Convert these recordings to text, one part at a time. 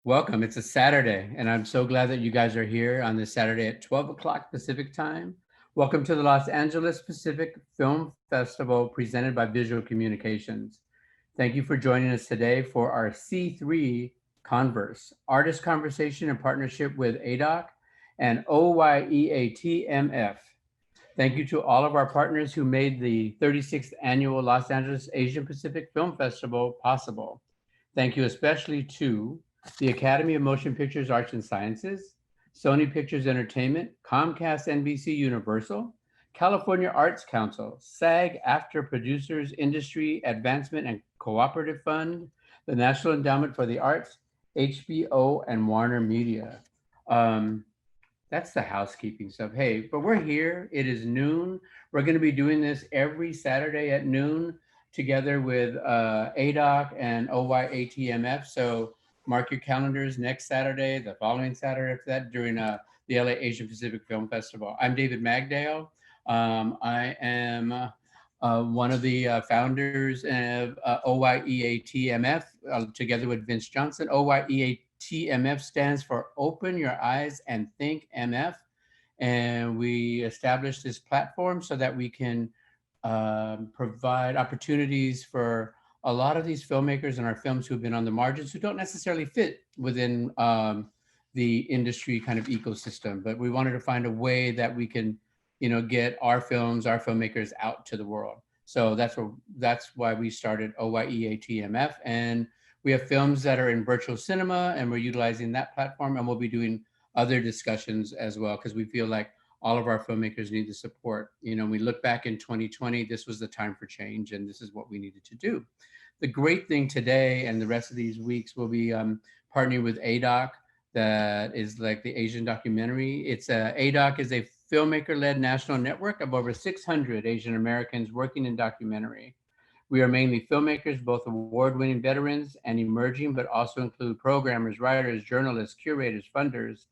Welcome. It's a Saturday, and I'm so glad that you guys are here on this Saturday at 12 o'clock Pacific time. Welcome to the Los Angeles Pacific Film Festival presented by Visual Communications. Thank you for joining us today for our C3 Converse, Artist Conversation in partnership with ADOC and OYEATMF. Thank you to all of our partners who made the 36th Annual Los Angeles Asian Pacific Film Festival possible. Thank you especially to the Academy of Motion Pictures Arts and Sciences, Sony Pictures Entertainment, Comcast NBC Universal, California Arts Council, SAG-AFTRA Producers Industry Advancement and Cooperative Fund, the National Endowment for the Arts, HBO, and Warner Media. That's the housekeeping stuff. Hey, but we're here. It is noon. We're going to be doing this every Saturday at noon together with ADOC and OYATMF. So mark your calendars next Saturday, the following Saturday after that during the LA Asian Pacific Film Festival. I'm David Magdale. I am one of the founders of OYEATMF together with Vince Johnson. OYEATMF stands for Open Your Eyes and Think MF. And we established this platform so that we can provide opportunities for a lot of these filmmakers in our films who have been on the margins who don't necessarily fit within the industry kind of ecosystem. But we wanted to find a way that we can, get our films, our filmmakers out to the world. So that's why we started OYEATMF. And we have films that are in virtual cinema, and we're utilizing that platform, and we'll be doing other discussions as well, because we feel like all of our filmmakers need the support. We look back in 2020, this was the time for change, and this is what we needed to do. The great thing today and the rest of these weeks will be partnering with ADOC, that is like the Asian documentary. ADOC is a filmmaker-led national network of over 600 Asian Americans working in documentary. We are mainly filmmakers, both award-winning veterans and emerging, but also include programmers, writers, journalists, curators, funders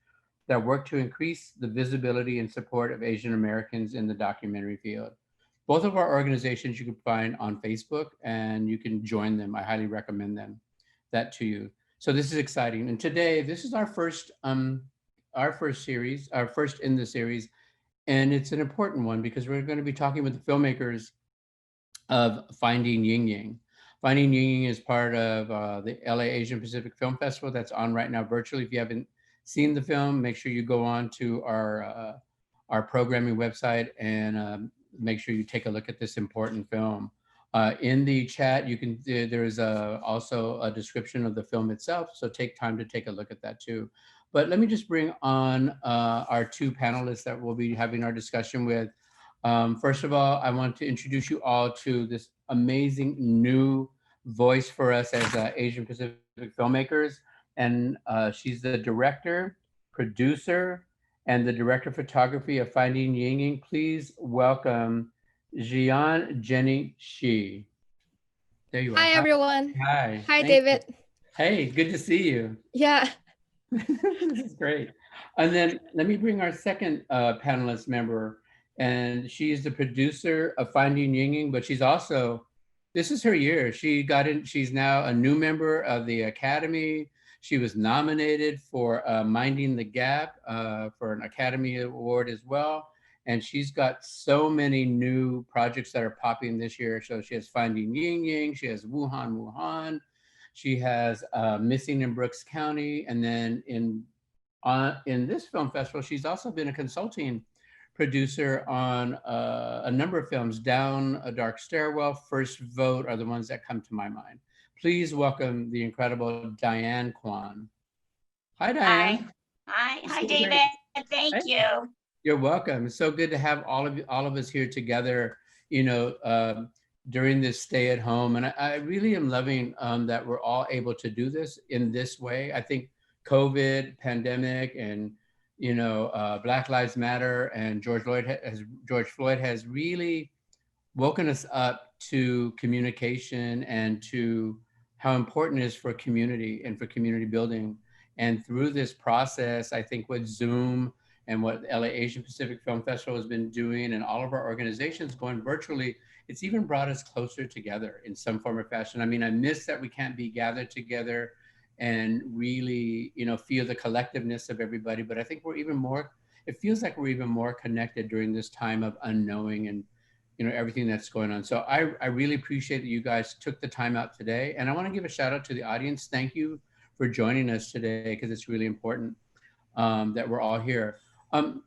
that work to increase the visibility and support of Asian Americans in the documentary field. Both of our organizations you can find on Facebook, and you can join them. I highly recommend that to you. So this is exciting. And today, this is our first in the series. And it's an important one because we're going to be talking with the filmmakers of Finding Yingying. Finding Yingying is part of the LA Asian Pacific Film Festival that's on right now virtually. If you haven't seen the film, make sure you go on to our programming website and make sure you take a look at this important film. In the chat, there is also a description of the film itself, so take time to take a look at that too. But let me just bring on our two panelists that we'll be having our discussion with. First of all, I want to introduce you all to this amazing new voice for us as Asian Pacific filmmakers. And she's the director, producer, and the director of photography of Finding Yingying. Please welcome Jiayan Jenny Shi. There you are. Hi, everyone. Hi. Hi, David. You. Hey, good to see you. Yeah. This is great. And then let me bring our second panelist member, and she's the producer of Finding Yingying, but she's also, this is her year. She's now a new member of the Academy. She was nominated for Minding the Gap for an Academy Award as well. And she's got so many new projects that are popping this year. So she has Finding Yingying, she has Wuhan. She has Missing in Brooks County. And then in this film festival, she's also been a consulting producer on a number of films. Down a Dark Stairwell, First Vote are the ones that come to my mind. Please welcome the incredible Diane Quan. Hi, Diane. Hi, David. Thank you. You're welcome. It's so good to have all of us here together, during this stay at home. And I really am loving that we're all able to do this in this way. I think COVID, pandemic, and Black Lives Matter and George Floyd has really woken us up to communication and to how important it is for community and for community building. And through this process, I think what Zoom and what LA Asian Pacific Film Festival has been doing and all of our organizations going virtually, it's even brought us closer together in some form or fashion. I mean, I miss that we can't be gathered together and really, feel the collectiveness of everybody. But I think it feels like we're even more connected during this time of unknowing and, everything that's going on. So I really appreciate that you guys took the time out today. And I want to give a shout out to the audience. Thank you for joining us today, because it's really important that we're all here.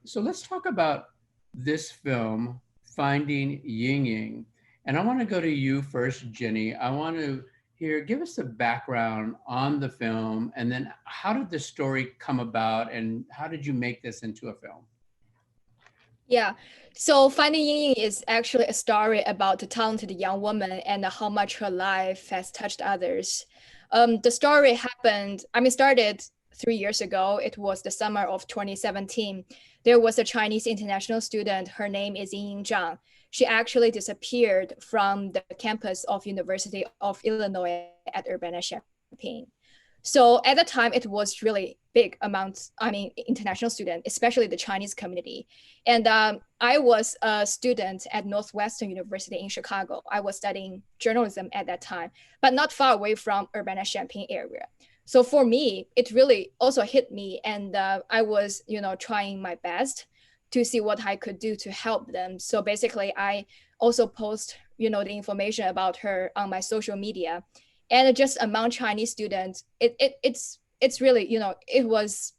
So let's talk about this film, Finding Yingying. And I want to go to you first, Jenny. I want to give us a background on the film, and then how did the story come about, and how did you make this into a film? Yeah, so Finding Ying is actually a story about a talented young woman and how much her life has touched others. The story started 3 years ago. It was the summer of 2017. There was a Chinese international student. Her name is Ying Zhang. She actually disappeared from the campus of University of Illinois at Urbana-Champaign. So at the time, it was really big amounts, international student, especially the Chinese community. And I was a student at Northwestern University in Chicago. I was studying journalism at that time, but not far away from Urbana-Champaign area. So for me, it really also hit me. And I was, trying my best to see what I could do to help them. So basically, I also post, the information about her on my social media. And just among Chinese students, it's really, it was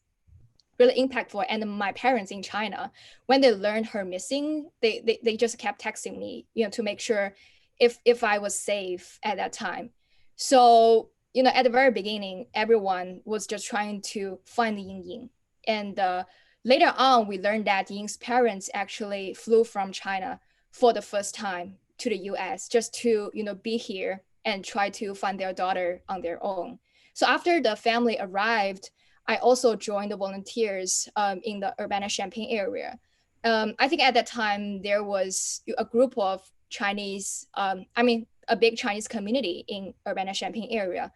really impactful. And my parents in China, when they learned her missing, they just kept texting me, to make sure if I was safe at that time. So, at the very beginning, everyone was just trying to find Ying Ying. And later on, we learned that Ying's parents actually flew from China for the first time to the US just to, be here and try to find their daughter on their own. So after the family arrived, I also joined the volunteers in the Urbana-Champaign area. I think at that time, there was a group of Chinese, a big Chinese community in Urbana-Champaign area.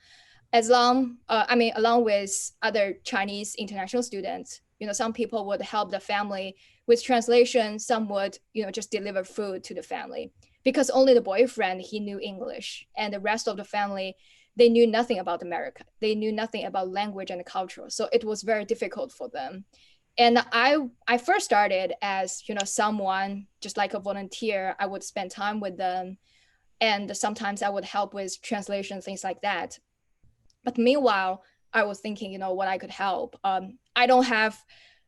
Along with other Chinese international students, some people would help the family with translation. Some would, just deliver food to the family, because only the boyfriend, he knew English, and the rest of the family, they knew nothing about America. They knew nothing about language and culture. So it was very difficult for them. And I first started as, someone just like a volunteer. I would spend time with them. And sometimes I would help with translation, things like that. But meanwhile, I was thinking, what I could help. I don't have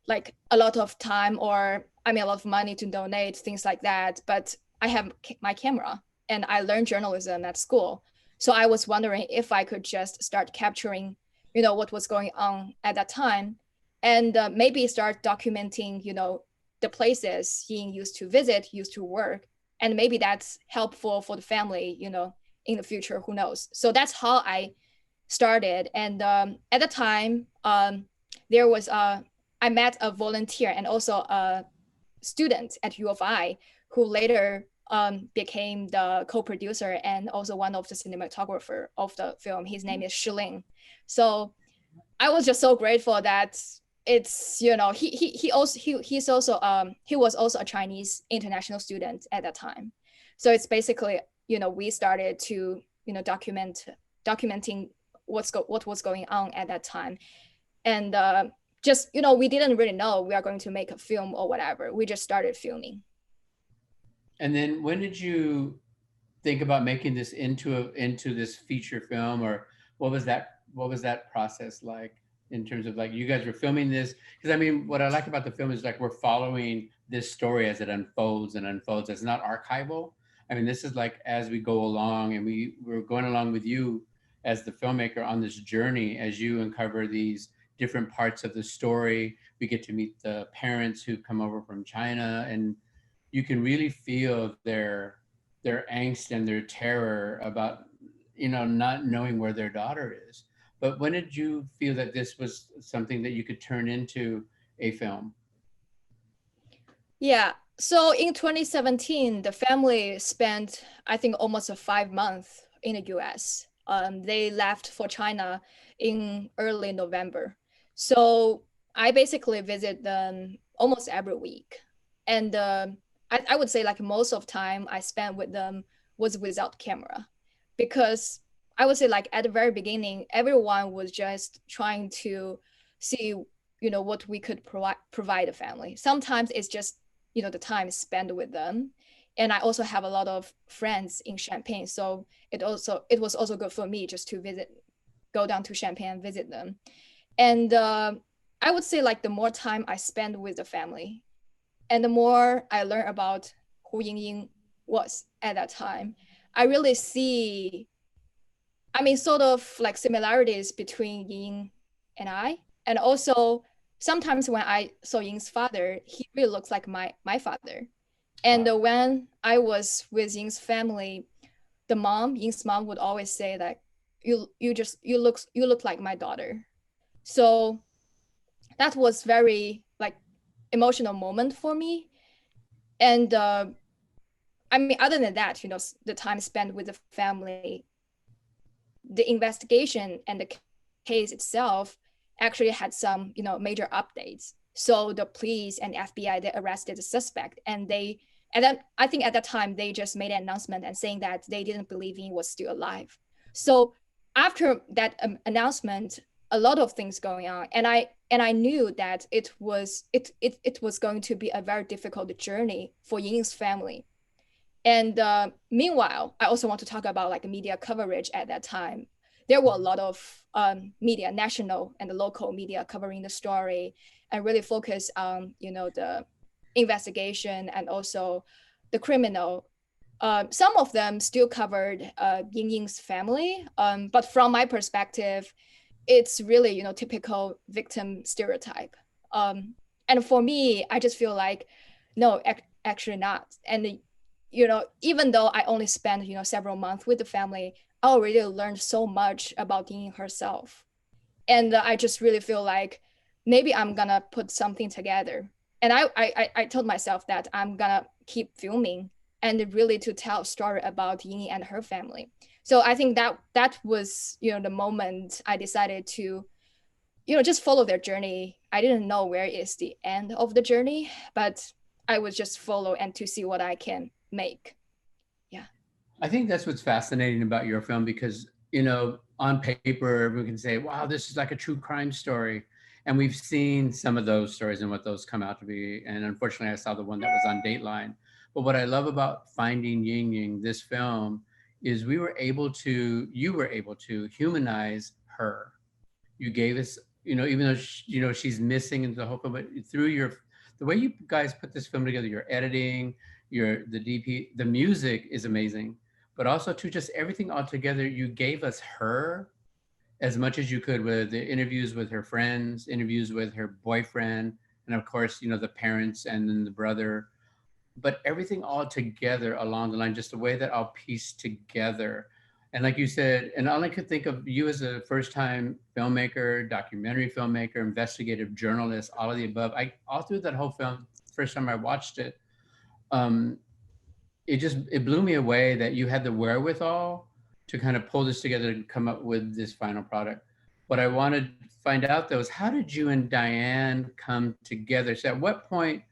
like a lot of time or a lot of money to donate, things like that. But I have my camera, and I learned journalism at school. So I was wondering if I could just start capturing, what was going on at that time, and maybe start documenting, the places he used to visit, used to work, and maybe that's helpful for the family, in the future, who knows? So that's how I started. And at the time, there was I met a volunteer and also a student at U of I who later became the co-producer and also one of the cinematographer of the film. His name is Shiling. So I was just so grateful that it's, he was also a Chinese international student at that time. So it's basically, we started to, documenting what was going on at that time. And just, we didn't really know we are going to make a film or whatever. We just started filming. And then when did you think about making this into this feature film, or what was that process like, in terms of like, you guys were filming this? Because what I like about the film is like we're following this story as it unfolds and unfolds. It's not archival. This is like as we go along, and we're going along with you as the filmmaker on this journey as you uncover these different parts of the story. We get to meet the parents who come over from China, and you can really feel their angst and their terror about, not knowing where their daughter is. But when did you feel that this was something that you could turn into a film? Yeah. So in 2017, the family spent, I think, almost 5 months in the US. They left for China in early November. So I basically visit them almost every week. And I would say like most of time I spent with them was without camera, because I would say like at the very beginning, everyone was just trying to see, what we could provide the family. Sometimes it's just, the time spent with them. And I also have a lot of friends in Champaign. So it was also good for me just to go down to Champaign and visit them. And I would say like the more time I spend with the family and the more I learn about who Yingying was at that time, I really see, sort of like similarities between Ying and I. And also sometimes when I saw Ying's father, he really looks like my father. And Wow. when I was with Ying's family, Ying's mom would always say that you look like my daughter. So that was very like emotional moment for me. And other than that, the time spent with the family, the investigation and the case itself actually had some, major updates. So the police and FBI, they arrested the suspect, and then I think at that time they just made an announcement and saying that they didn't believe he was still alive. So after that announcement, a lot of things going on, and I knew that it was going to be a very difficult journey for Ying's family. And meanwhile, I also want to talk about like media coverage at that time. There were a lot of media, national and the local media covering the story and really focus on, the investigation and also the criminal. Some of them still covered Yingying's family, but from my perspective, it's really, typical victim stereotype. And for me, I just feel like, no, actually not. And even though I only spent, several months with the family, I already learned so much about Ying herself. And I just really feel like maybe I'm gonna put something together. And I told myself that I'm gonna keep filming and really to tell a story about Ying and her family. So I think that was, the moment I decided to, just follow their journey. I didn't know where is the end of the journey, but I would just follow and to see what I can make. Yeah. I think that's what's fascinating about your film because, on paper, everyone can say, wow, this is like a true crime story. And we've seen some of those stories and what those come out to be. And unfortunately, I saw the one that was on Dateline. But what I love about Finding Yingying, this film, is you were able to humanize her. You gave us, even though, she's missing in the whole film, but through the way you guys put this film together, your editing, the DP, the music is amazing, but also to just everything all together, you gave us her as much as you could with the interviews with her friends, interviews with her boyfriend, and of course, the parents and then the brother, but everything all together along the line, just the way that all pieced together. And like you said, and all I could think of you as a first-time filmmaker, documentary filmmaker, investigative journalist, all of the above. All through that whole film, first time I watched it, um, it blew me away that you had the wherewithal to kind of pull this together and come up with this final product. What I wanted to find out though is how did you and Diane come together? So at what point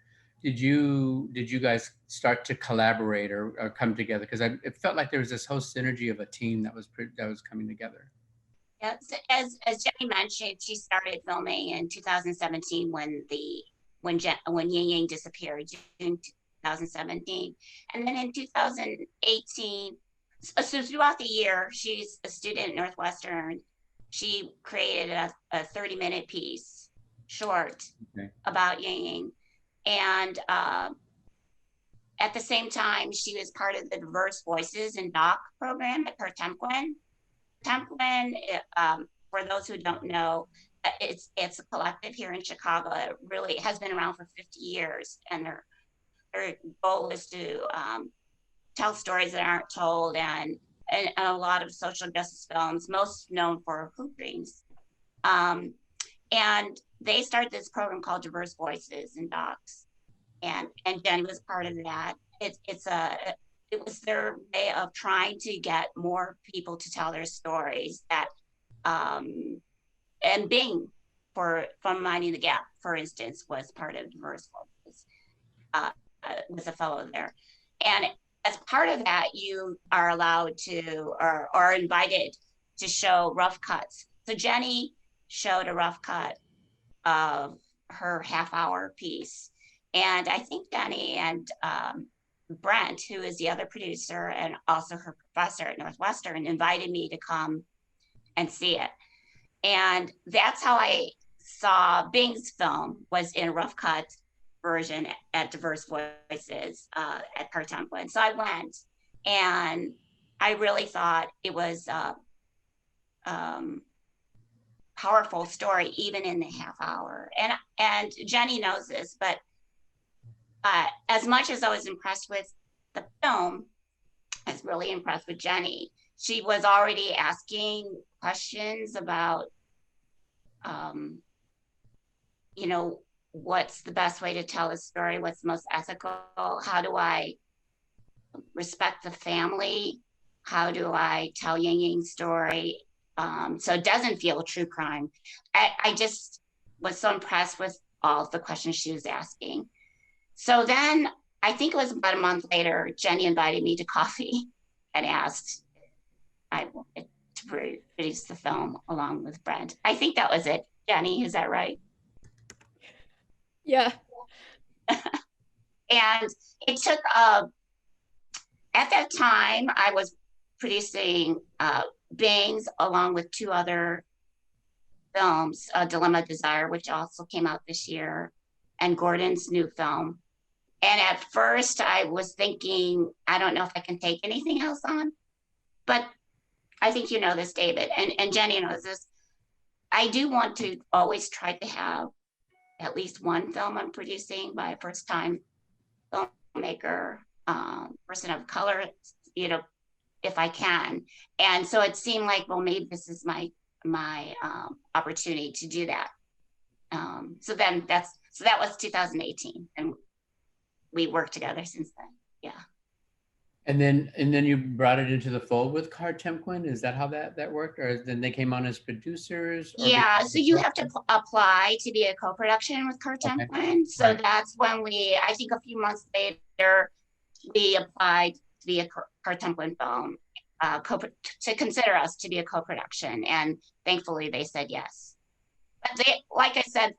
did you guys start to collaborate or come together? Because it felt like there was this whole synergy of a team that was coming together. Yeah, so as Jenny mentioned, she started filming in 2017 when Ying disappeared, June 2017, and then in 2018. So throughout the year, she's a student at Northwestern. She created a 30-minute piece, short, Okay. about Ying. And at the same time, she was part of the Diverse Voices in Doc program at her Temquin. Temquin, for those who don't know, it's a collective here in Chicago. It really has been around for 50 years, and their goal is to tell stories that aren't told, and a lot of social justice films, most known for Hoop Dreams. And they started this program called Diverse Voices in Docs, and Jenny was part of that. It was their way of trying to get more people to tell their stories. That and Bing from Minding the Gap, for instance, was part of Diverse Voices. Was a fellow there, and as part of that, you are allowed to or invited to show rough cuts. So Jenny showed a rough cut of her half-hour piece. And I think Jenny and Brent, who is the other producer and also her professor at Northwestern, invited me to come and see it. And that's how I saw Bing's film, was in a rough cut version at Diverse Voices at Cartemplin. So I went, and I really thought it was powerful story, even in the half hour. And Jenny knows this, but as much as I was impressed with the film, I was really impressed with Jenny. She was already asking questions about, you know, what's the best way to tell a story? What's the most ethical? How do I respect the family? How do I tell Yingying's story so it doesn't feel true crime? I just was so impressed with all of the questions she was asking. So then I think it was about a month later, Jenny invited me to coffee and asked I wanted to produce the film along with Brent. I think that was it. Jenny, is that right? Yeah. And it took, at that time, I was producing Bing's along with two other films, Dilemma Desire, which also came out this year, and Gordon's new film. And at first I was thinking, I don't know if I can take anything else on, but I think you know this, David, and Jenny knows this. I do want to always try to have at least one film I'm producing by a first-time filmmaker, person of color, you know, if I can. And so it seemed like, well, maybe this is my opportunity to do that. So that was 2018, and we worked together since then. Yeah. And then you brought it into the fold with Cartemplin. Is that how that worked, or then they came on as producers? Yeah, so you have to apply to be a co-production with Cartemplin. Okay. So right. That's when I think a few months later, we applied to be a Cartemplin film, to consider us to be a co-production, and thankfully they said yes. But like I said,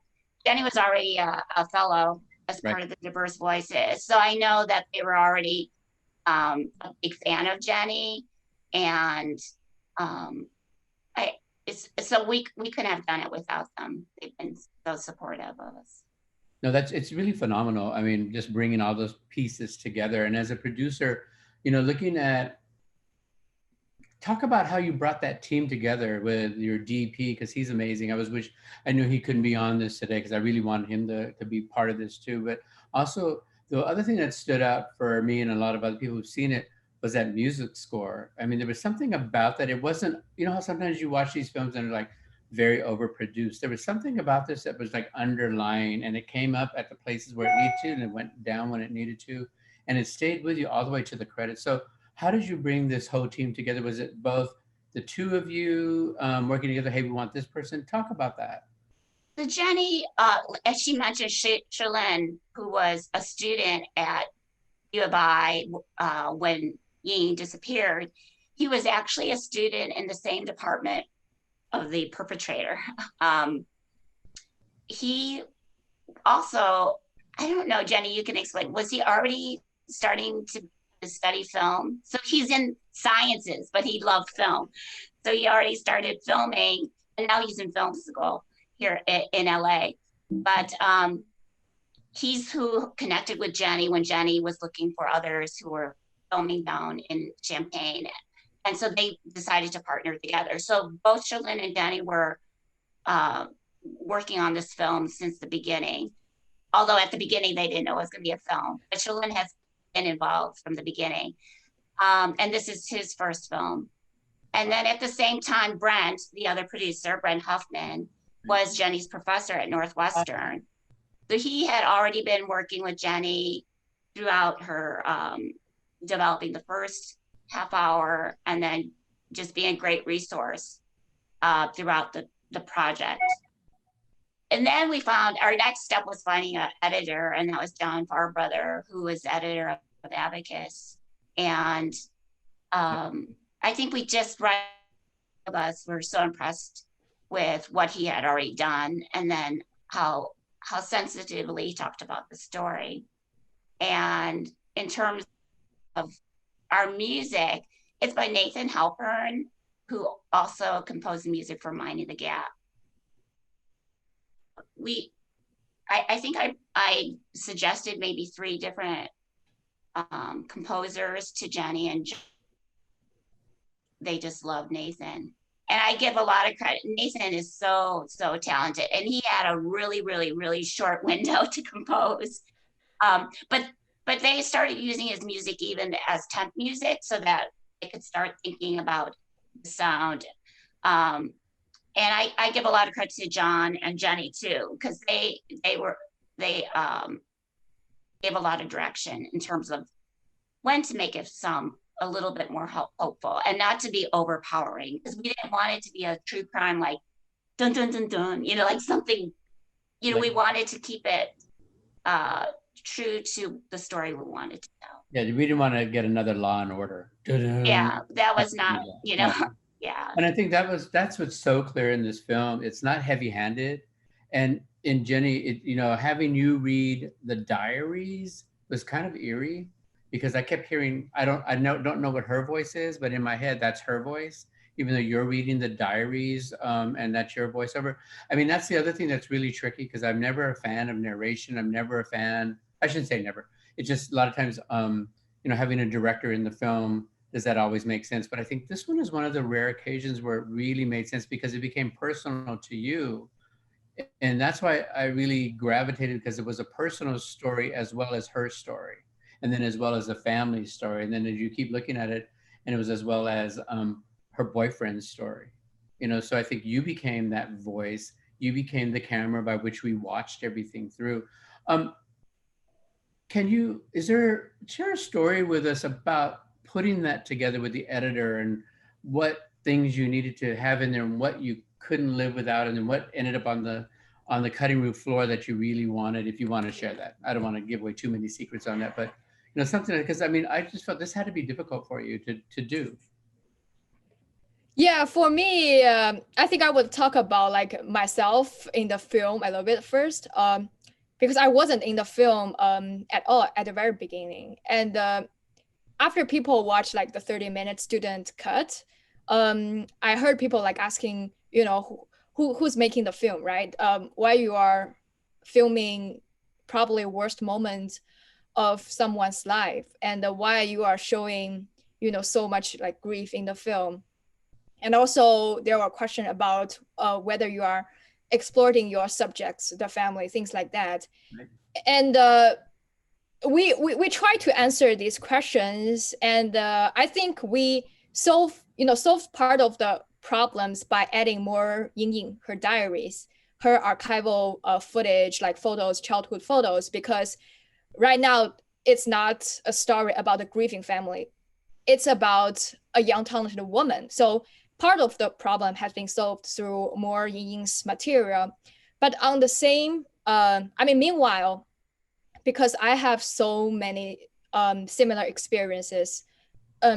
Jenny was already a fellow as part of the Diverse Voices, so I know that they were already a big fan of Jenny, and so we couldn't have done it without them. They've been so supportive of us. No, it's really phenomenal. I mean, just bringing all those pieces together. And as a producer, you know, talk about how you brought that team together with your DP, because he's amazing. I knew he couldn't be on this today because I really wanted him to be part of this too. But also the other thing that stood out for me and a lot of other people who've seen it was that music score. I mean, there was something about that. It wasn't, you know how sometimes you watch these films and they're like very overproduced. There was something about this that was like underlying, and it came up at the places where it needed to, and it went down when it needed to, and it stayed with you all the way to the credits. So how did you bring this whole team together? Was it both the two of you working together? Hey, we want this person. Talk about that. So Jenny, as she mentioned, Shalyn, who was a student at U of I when Ying disappeared, he was actually a student in the same department of the perpetrator. He also, I don't know, Jenny, you can explain, was he already starting to study film? So he's in sciences, but he loved film. So he already started filming, and now he's in film school here in LA. But he's who connected with Jenny when Jenny was looking for others who were filming down in Champaign. And so they decided to partner together. So both Shalyn and Jenny were working on this film since the beginning. Although at the beginning, they didn't know it was going to be a film. But Shalyn has been involved from the beginning. And this is his first film. And then at the same time, Brent, the other producer, Brent Huffman, was Jenny's professor at Northwestern. So he had already been working with Jenny throughout her developing the first half hour, and then just being a great resource throughout the project. And then we found our next step was finding an editor, and that was John Farbrother, who was editor of Abacus. And I think we just right of us were so impressed with what he had already done, and then how sensitively he talked about the story. And in terms of our music, it's by Nathan Halpern, who also composed the music for Minding the Gap. I think I suggested maybe 3 different composers to Jenny, and they just love Nathan. And I give a lot of credit. Nathan is so talented, and he had a really short window to compose. But they started using his music even as temp music so that they could start thinking about the sound. And I give a lot of credit to John and Jenny too, because they gave a lot of direction in terms of when to make it a little bit more hopeful and not to be overpowering, because we didn't want it to be a true crime like dun dun dun dun, like something, we wanted to keep it true to the story we wanted to tell. Yeah, we didn't want to get another Law and Order. Yeah, that was not, No. yeah. And I think that's what's so clear in this film. It's not heavy-handed. And in Jenny, having you read the diaries was kind of eerie, because I kept hearing, I don't know what her voice is, but in my head, that's her voice, even though you're reading the diaries and that's your voiceover. I mean, that's the other thing that's really tricky, because I'm never a fan of narration. I'm never a fan, I shouldn't say never. It's just a lot of times, having a director in the film, does that always make sense? But I think this one is one of the rare occasions where it really made sense, because it became personal to you. And that's why I really gravitated, because it was a personal story as well as her story, and then as well as a family story. And then as you keep looking at it, and it was as well as her boyfriend's story. So I think you became that voice. You became the camera by which we watched everything through. Share a story with us about putting that together with the editor, and what things you needed to have in there and what you couldn't live without, and then what ended up on the cutting room floor that you really wanted, if you want to share that. I don't want to give away too many secrets on that, but something, because I just felt this had to be difficult for you to do. Yeah, for me, I think I would talk about like myself in the film a little bit first, because I wasn't in the film at all at the very beginning. And after people watch like the 30-minute student cut, I heard people like asking, who's making the film, right? Why you are filming probably worst moments of someone's life, and why you are showing, so much like grief in the film. And also there were questions about whether you are exploiting your subjects, the family, things like that. Right. And we try to answer these questions, and I think we solve part of the problems by adding more Yingying, her diaries, her archival footage, like photos, childhood photos, because right now it's not a story about a grieving family. It's about a young talented woman. So part of the problem has been solved through more Yingying's material. But on the same, meanwhile, because I have so many similar experiences,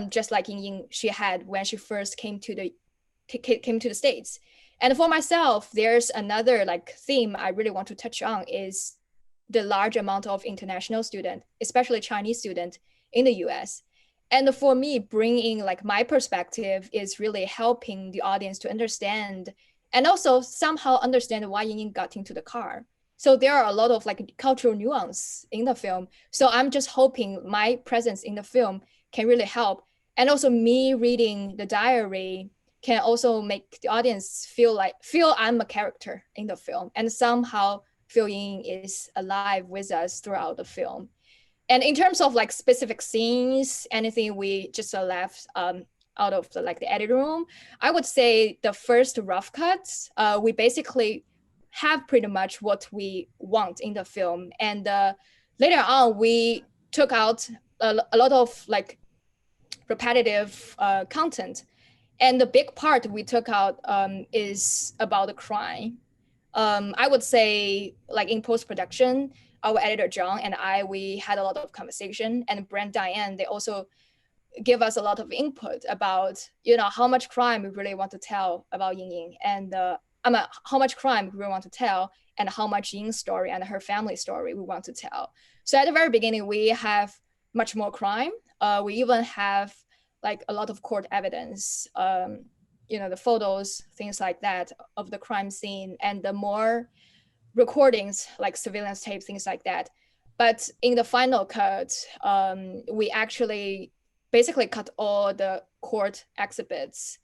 just like Yingying she had when she first came to the States. And for myself, there's another like theme I really want to touch on, is the large amount of international students, especially Chinese students in the US. And for me, bringing like my perspective is really helping the audience to understand, and also somehow understand why Yingying got into the car. So there are a lot of like cultural nuance in the film. So I'm just hoping my presence in the film can really help. And also me reading the diary can also make the audience feel I'm a character in the film, and somehow feel Yingying is alive with us throughout the film. And in terms of like specific scenes, anything we just left out of the edit room, I would say the first rough cuts, we basically have pretty much what we want in the film. And later on, we took out a lot of like repetitive content. And the big part we took out is about the crime. I would say like in post-production, our editor John and we had a lot of conversation, and Brent, Diane, they also give us a lot of input about, how much crime we really want to tell about Yingying, and how much crime we really want to tell, and how much Ying's story and her family story we want to tell. So at the very beginning, we have much more crime. We even have like a lot of court evidence, the photos, things like that of the crime scene, and the more recordings like surveillance tape, things like that. But in the final cut, we actually basically cut all the court exhibits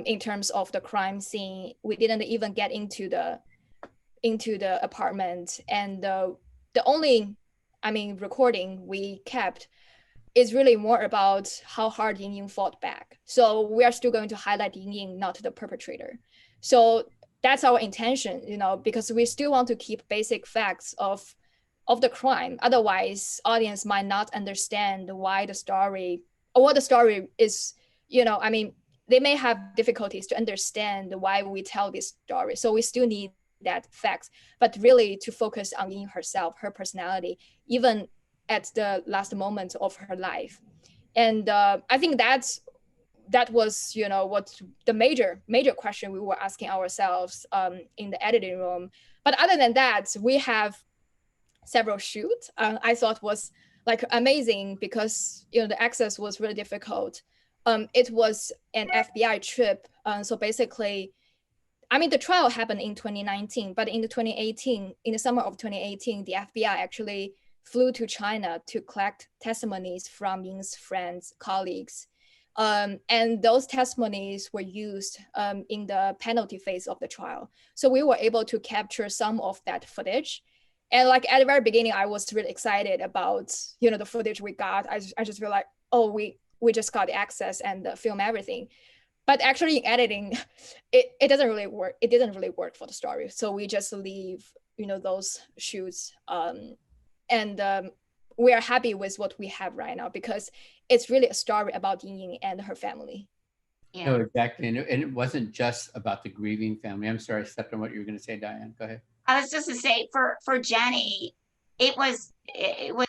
in terms of the crime scene. We didn't even get into the apartment, and the only, recording we kept is really more about how hard Yingying fought back. So we are still going to highlight Yingying, not the perpetrator. So that's our intention, because we still want to keep basic facts of the crime. Otherwise, audience might not understand why the story, or what the story is, they may have difficulties to understand why we tell this story. So we still need that facts, but really to focus on Ying herself, her personality, even at the last moment of her life. And I think that was, what the major question we were asking ourselves in the editing room. But other than that, we have several shoots. I thought was like amazing because, the access was really difficult. It was an FBI trip. So basically, the trial happened in 2019, but in the summer of 2018, the FBI actually flew to China to collect testimonies from Ying's friends, colleagues. And those testimonies were used in the penalty phase of the trial. So we were able to capture some of that footage. And like at the very beginning, I was really excited about, the footage we got. I just feel like, oh, we just got access and film everything. But actually in editing, it doesn't really work. It didn't really work for the story. So we just leave, those shoots. And we are happy with what we have right now because it's really a story about Yingying and her family. Yeah. No, exactly. And it wasn't just about the grieving family. I'm sorry, I stepped on what you were going to say, Diane. Go ahead. I was just to say for Jenny, it was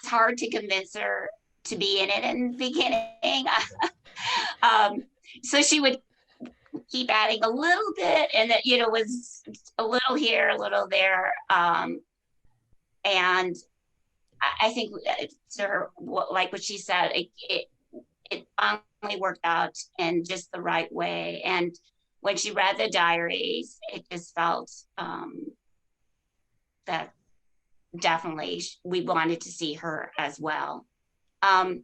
hard to convince her to be in it in the beginning. So she would keep adding a little bit, and that was a little here, a little there, and I think to her, like what she said, it finally worked out in just the right way. And when she read the diaries, it just felt that definitely we wanted to see her as well. I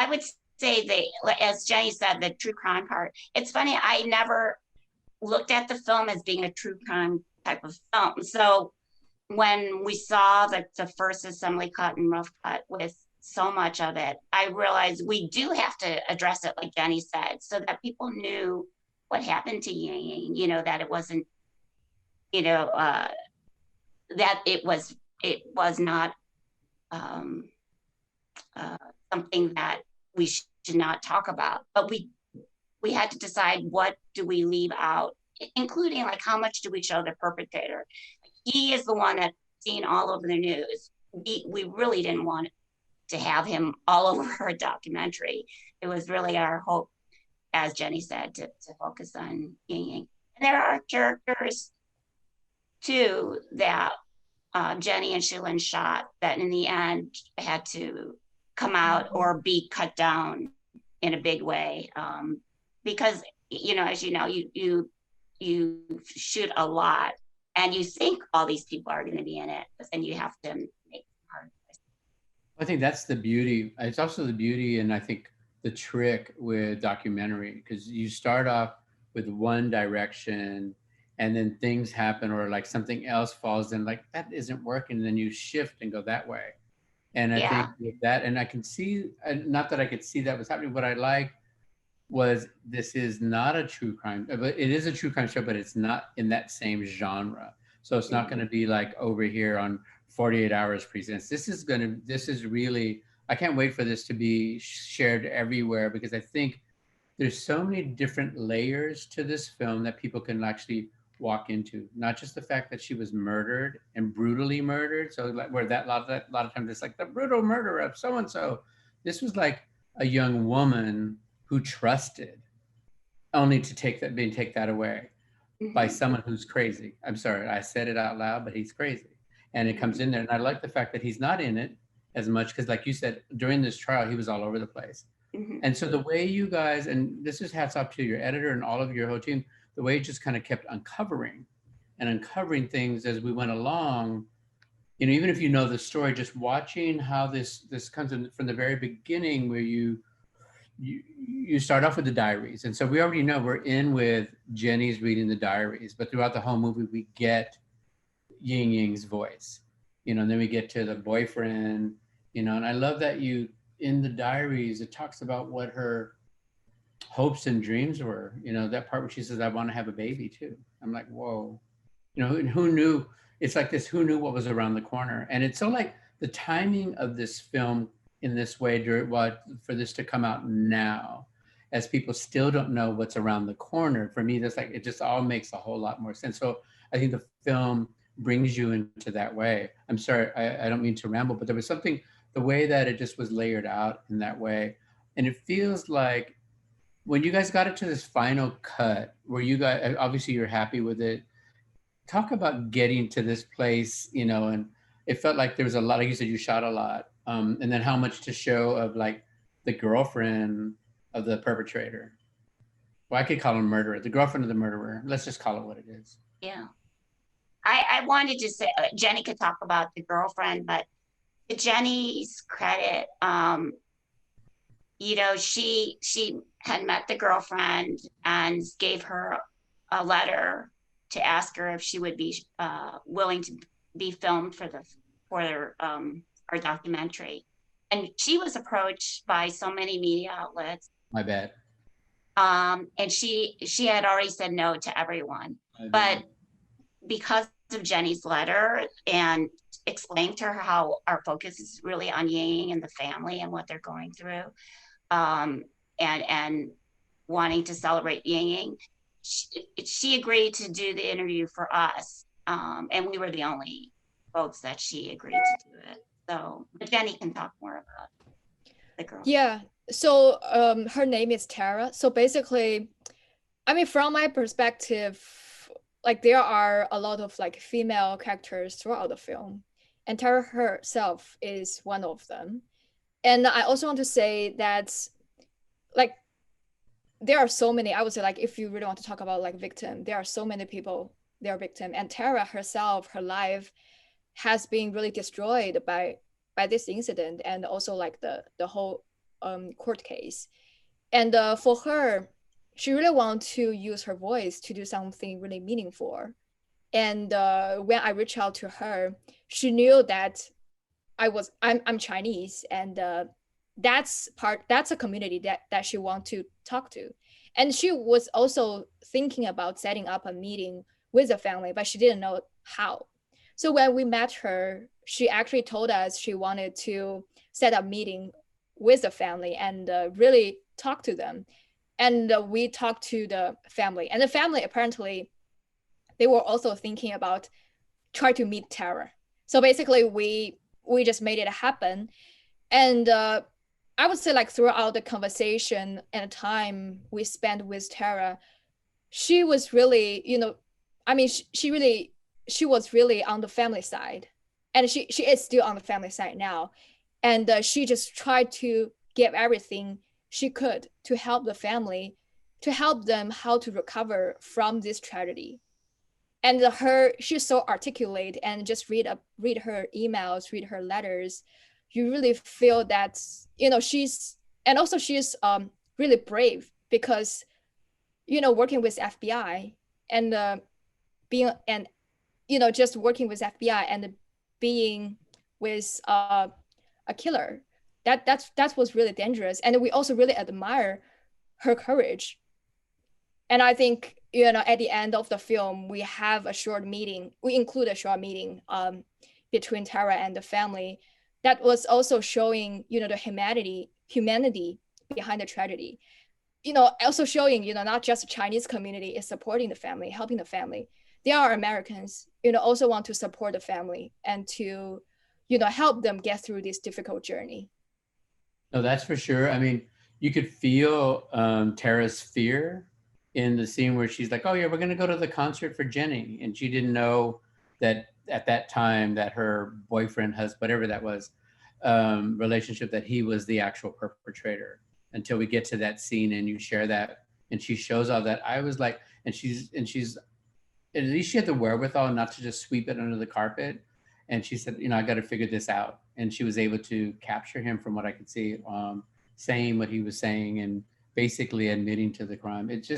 would say as Jenny said, the true crime part, it's funny, I never looked at the film as being a true crime type of film. So when we saw the first assembly cut and rough cut with so much of it, I realized we do have to address it, like Jenny said, so that people knew what happened to Ying, that it wasn't, that it was not something that we should not talk about. But we had to decide, what do we leave out, including like how much do we show the perpetrator. He is the one that's seen all over the news. We really didn't want to have him all over our documentary. It was really our hope, as Jenny said, to focus on Ying. And there are characters too that Jenny and Shilin shot that in the end had to come out or be cut down in a big way, because as you shoot a lot and you think all these people are going to be in it, but then you have to make hard choices. I think that's the beauty. It's also the beauty, and I think the trick with documentary, because you start off with one direction and then things happen, or like something else falls in, like that isn't working, and then you shift and go that way. And I think with that, and I can see, not that I could see that was happening, what I like was this is not a true crime, but it is a true crime show, but it's not in that same genre. So it's not going to be like over here on 48 Hours Presents. This is really, I can't wait for this to be shared everywhere, because I think there's so many different layers to this film that people can actually walk into. Not just the fact that she was murdered and brutally murdered. So like where that a lot of times it's like the brutal murder of so-and-so. This was like a young woman who trusted, only to take that away by someone who's crazy. I'm sorry, I said it out loud, but he's crazy. And it comes in there. And I like the fact that he's not in it as much, because like you said, during this trial, he was all over the place. And so the way you guys, and this is hats off to your editor and all of your whole team, the way it just kind of kept uncovering things as we went along. You know, even if you know the story, just watching how this comes in from the very beginning, where you start off with the diaries. And so we already know we're in with Jenny's reading the diaries, but throughout the whole movie, we get Ying Ying's voice, you know, and then we get to the boyfriend, you know, and I love that in the diaries, it talks about what her hopes and dreams were, you know, that part where she says, I want to have a baby too. I'm like, whoa, you know, who knew? It's like this, who knew what was around the corner? And it's so like the timing of this film in this way, for this to come out now, as people still don't know what's around the corner. For me, that's like, it just all makes a whole lot more sense. So I think the film brings you into that way. I'm sorry, I don't mean to ramble, but there was something, the way that it just was layered out in that way. And it feels like when you guys got it to this final cut, where you guys, obviously you're happy with it. Talk about getting to this place, you know, and it felt like there was a lot, like you said, you shot a lot. And then how much to show of like the girlfriend of the perpetrator. Well, I could call him murderer, the girlfriend of the murderer. Let's just call it what it is. Yeah. I wanted to say, Jenny could talk about the girlfriend, but to Jenny's credit, you know, she had met the girlfriend and gave her a letter to ask her if she would be willing to be filmed for our documentary. And she was approached by so many media outlets. My bad. And she had already said no to everyone. But because of Jenny's letter and explained to her how our focus is really on Ying and the family and what they're going through, and wanting to celebrate Ying, she agreed to do the interview for us. And we were the only folks that she agreed to do it. So, but Jenny can talk more about the girl. Yeah. So her name is Tara. So basically, I mean, from my perspective, like there are a lot of like female characters throughout the film, and Tara herself is one of them. And I also want to say that like there are so many, I would say, like if you really want to talk about like victim, there are so many people, they are victim, and Tara herself, her life has been really destroyed by this incident, and also like the whole court case. And for her, she really wants to use her voice to do something really meaningful. And when I reached out to her, she knew that I'm Chinese, and that's a community that she wants to talk to. And she was also thinking about setting up a meeting with the family, but she didn't know how. So when we met her, she actually told us she wanted to set up a meeting with the family and really talk to them. And we talked to the family, and the family, apparently, they were also thinking about try to meet Tara. So basically we just made it happen. And I would say like throughout the conversation and time we spent with Tara, she was really, you know, I mean, she was really on the family side, and she is still on the family side now. And she just tried to give everything she could to help the family, to help them how to recover from this tragedy. And she's so articulate, and just read her emails, read her letters. You really feel that, you know, she's really brave, because, you know, working with FBI and being, and, you know, just working with FBI and being with a killer, that was really dangerous. And we also really admire her courage. And I think, you know, at the end of the film, we have a short meeting. We include a short meeting between Tara and the family that was also showing, you know, the humanity behind the tragedy. You know, also showing, you know, not just the Chinese community is supporting the family, helping the family. There are Americans, you know, also want to support the family and to, you know, help them get through this difficult journey. No, that's for sure. I mean, you could feel Tara's fear in the scene where she's like, "Oh yeah, we're gonna go to the concert for Jenny," and she didn't know that at that time that her boyfriend, husband, whatever that was, relationship, that he was the actual perpetrator. Until we get to that scene and you share that, and she shows all that, I was like, and she's at least she had the wherewithal not to just sweep it under the carpet. And she said, I got to figure this out. And she was able to capture him from what I could see, saying what he was saying and basically admitting to the crime. It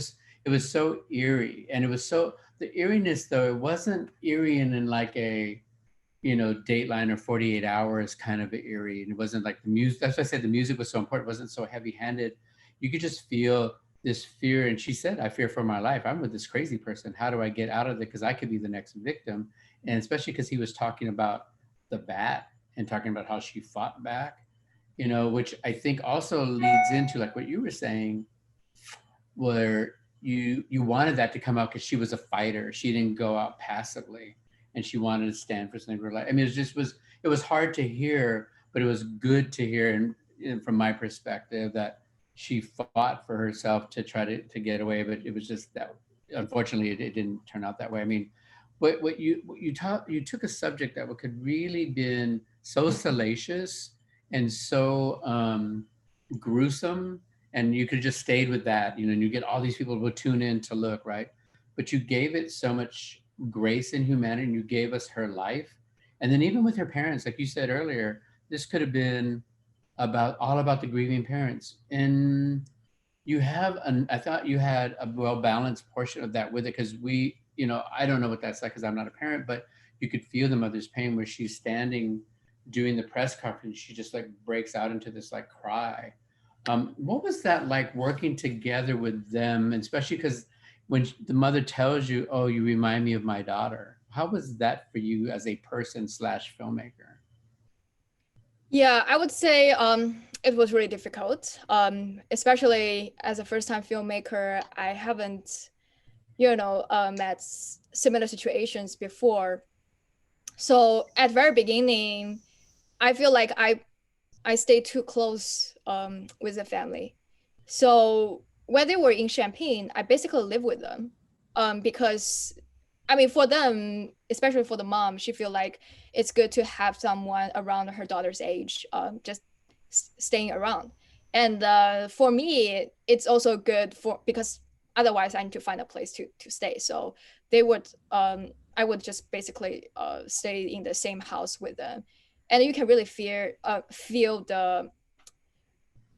was so eerie. And it was the eeriness though, it wasn't eerie in like a, Dateline or 48 Hours kind of eerie. And it wasn't like the music. That's why I said the music was so important. It wasn't so heavy handed. You could just feel this fear. And she said, I fear for my life. I'm with this crazy person. How do I get out of it? Because I could be the next victim. And especially because he was talking about the bat and talking about how she fought back, which I think also leads into like what you were saying, where you wanted that to come out because she was a fighter. She didn't go out passively, and she wanted to stand for something for her life. I mean, it was hard to hear, but it was good to hear, and from my perspective, that she fought for herself to try to get away. But it was just that, unfortunately, it didn't turn out that way. I mean, what you took a subject that could really been so salacious and so gruesome, and you could just stayed with that, and you get all these people who will tune in to look, right? But you gave it so much grace and humanity, and you gave us her life. And then even with her parents, like you said earlier, this could have been all about the grieving parents. And I thought you had a well-balanced portion of that with it, because I don't know what that's like because I'm not a parent, but you could feel the mother's pain where she's standing doing the press conference. She just like breaks out into this like cry. What was that like working together with them, and especially because when the mother tells you, "Oh, you remind me of my daughter," how was that for you as a person / filmmaker? Yeah, I would say it was really difficult, especially as a first-time filmmaker. I haven't, met similar situations before. So at very beginning, I feel like I stayed too close with the family. So when they were in Champaign, I basically lived with them because, I mean, for them, especially for the mom, she feel like it's good to have someone around her daughter's age, just staying around. And for me, it's also good because otherwise I need to find a place to stay. So they would, I would just basically stay in the same house with them. And you can really feel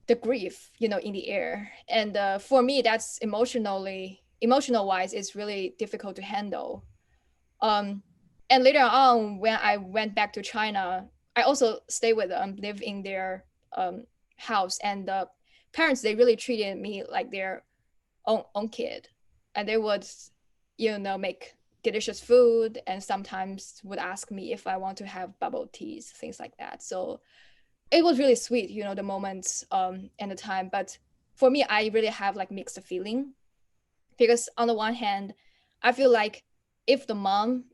the grief, in the air. And for me, that's emotional wise, is really difficult to handle. And later on, when I went back to China, I also stayed with them, live in their house. And the parents, they really treated me like their own kid. And they would, make delicious food, and sometimes would ask me if I want to have bubble teas, things like that. So it was really sweet, the moments and the time. But for me, I really have like mixed feeling, because on the one hand, I feel like if the mom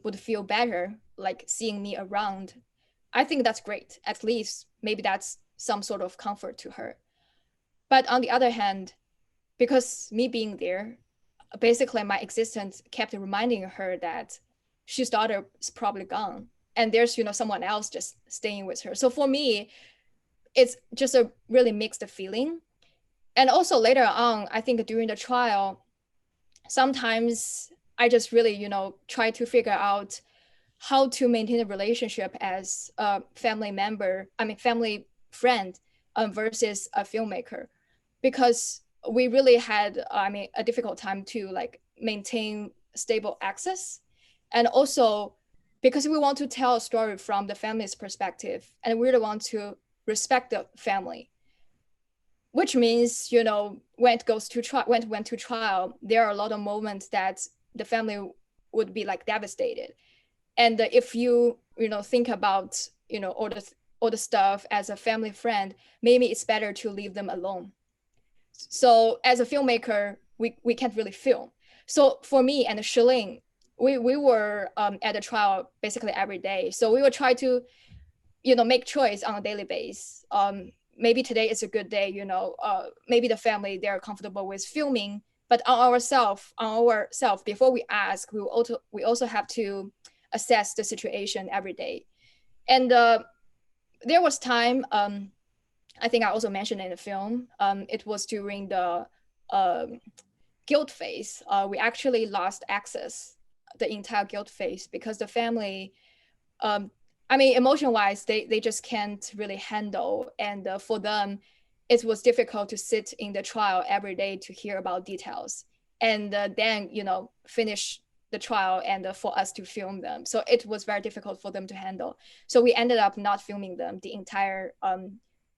would feel better, like seeing me around, I think that's great. At least maybe that's some sort of comfort to her. But on the other hand, because me being there, basically my existence kept reminding her that she's daughter is probably gone, and there's someone else just staying with her. So for me, it's just a really mixed feeling. And also later on, I think during the trial, sometimes I just really try to figure out how to maintain a relationship as a family friend versus a filmmaker, because we really had a difficult time to like maintain stable access. And also because we want to tell a story from the family's perspective, and we really want to respect the family, which means, when it goes to trial, when it went to trial, there are a lot of moments that the family would be like devastated. And if you think about all the stuff as a family friend, maybe it's better to leave them alone. So as a filmmaker, we can't really film. So for me and Shilin, we were at the trial basically every day. So we would try to make choice on a daily basis. maybe today is a good day, you know, maybe the family, they're comfortable with filming, but on ourselves, before we ask, we also have to assess the situation every day. And there was time, I think I also mentioned in the film, it was during the guilt phase. We actually lost access the entire guilt phase because the family, I mean, emotion-wise, they just can't really handle. And for them, it was difficult to sit in the trial every day to hear about details. And then, you know, finish the trial and for us to film them. So it was very difficult for them to handle. So we ended up not filming them the entire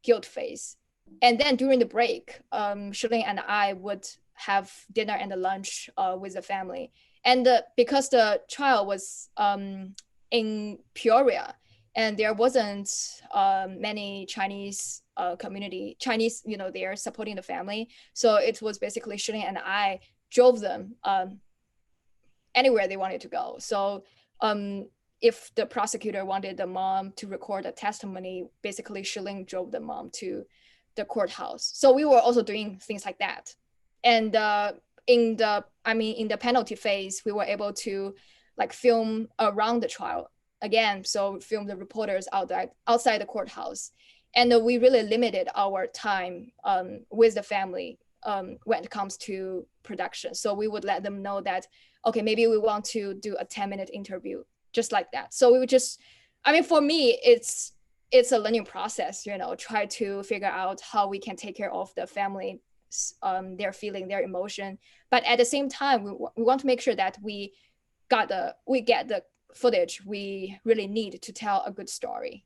guilt phase. And then during the break, Shirley and I would have dinner and lunch with the family. And because the trial was in Peoria, and there wasn't many Chinese community, Chinese, you know, they're supporting the family. So it was basically Shirley and I drove them anywhere they wanted to go. So if the prosecutor wanted the mom to record a testimony, basically Shilling drove the mom to the courthouse. So we were also doing things like that. And in the penalty phase, we were able to like film around the trial again. So film the reporters outside the courthouse. And we really limited our time with the family when it comes to production. So we would let them know that, okay, maybe we want to do a 10-minute interview, just like that. So we would just, I mean, for me, it's a learning process, you know, try to figure out how we can take care of the family, their feeling, their emotion. But at the same time, we want to make sure that we get the footage we really need to tell a good story.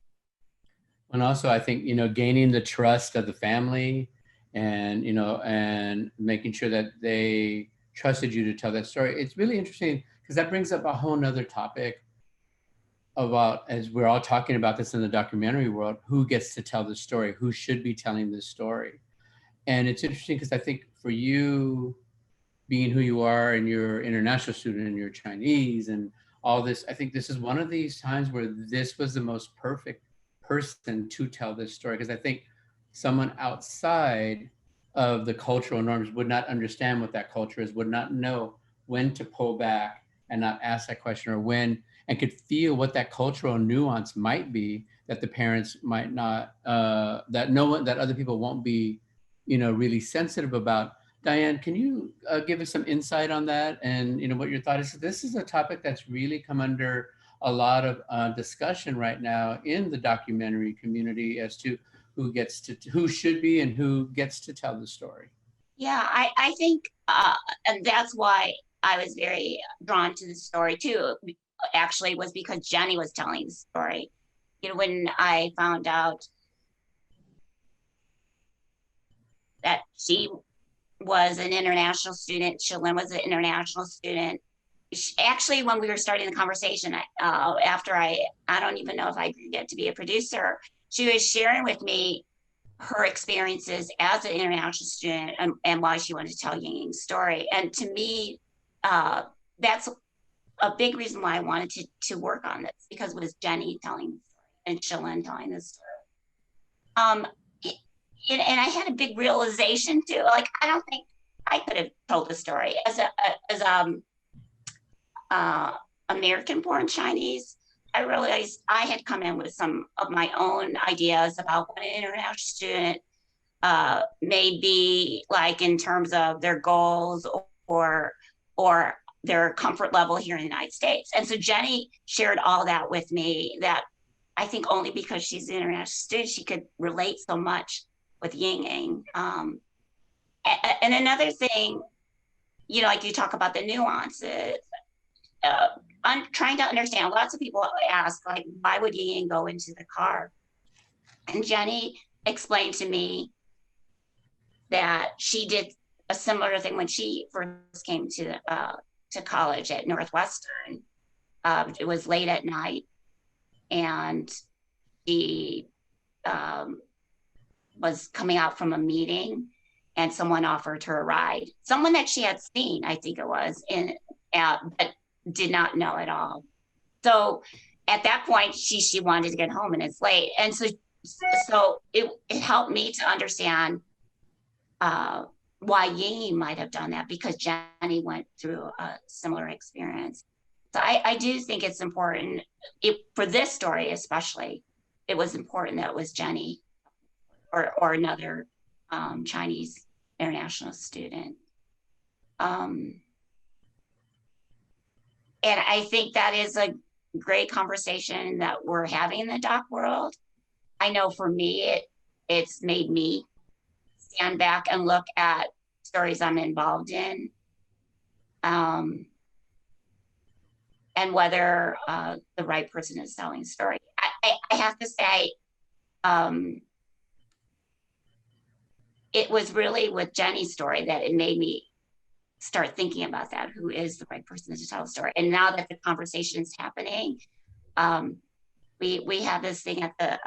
And also, I think, you know, gaining the trust of the family and, you know, and making sure that they trusted you to tell that story. It's really interesting because that brings up a whole nother topic about, as we're all talking about this in the documentary world, who gets to tell the story, who should be telling this story. And it's interesting because I think for you, being who you are and you're international student and you're Chinese and all this, I think this is one of these times where this was the most perfect person to tell this story. Because I think someone outside of the cultural norms would not understand what that culture is, would not know when to pull back and not ask that question, or when, and could feel what that cultural nuance might be that the parents might not, that no one, that other people won't be, you know, really sensitive about. Diane, can you give us some insight on that, and, you know, what your thought is? This is a topic that's really come under a lot of discussion right now in the documentary community as to who should be and who gets to tell the story. Yeah, I think, and that's why I was very drawn to the story too, actually, was because Jenny was telling the story. You know, when I found out that she was an international student, Shilin was an international student. Actually, when we were starting the conversation, after I don't even know if I could get to be a producer, she was sharing with me her experiences as an international student and why she wanted to tell Yingying's story. And to me, that's a big reason why I wanted to work on this, because it was Jenny telling the story and Shilin telling the story. And I had a big realization too. Like, I don't think I could have told the story as American-born Chinese. I realized I had come in with some of my own ideas about what an international student may be like in terms of their goals or their comfort level here in the United States. And so Jenny shared all that with me, that I think only because she's an international student, she could relate so much with Yingying. And another thing, you know, like you talk about the nuances, I'm trying to understand. Lots of people ask, like, why would Yingying go into the car? And Jenny explained to me that she did a similar thing when she first came to college at Northwestern. It was late at night, and she was coming out from a meeting, and someone offered her a ride. Someone that she had seen, I think it was, but did not know at all. So at that point, she wanted to get home, and it's late. And so so it helped me to understand why Yingying might have done that, because Jenny went through a similar experience. So I do think it's important, for this story especially, it was important that it was Jenny or another Chinese international student. And I think that is a great conversation that we're having in the doc world. I know for me, it's made me stand back and look at stories I'm involved in, and whether the right person is telling the story. I have to say, it was really with Jenny's story that it made me start thinking about that. Who is the right person to tell the story? And now that the conversation is happening, we have this thing at the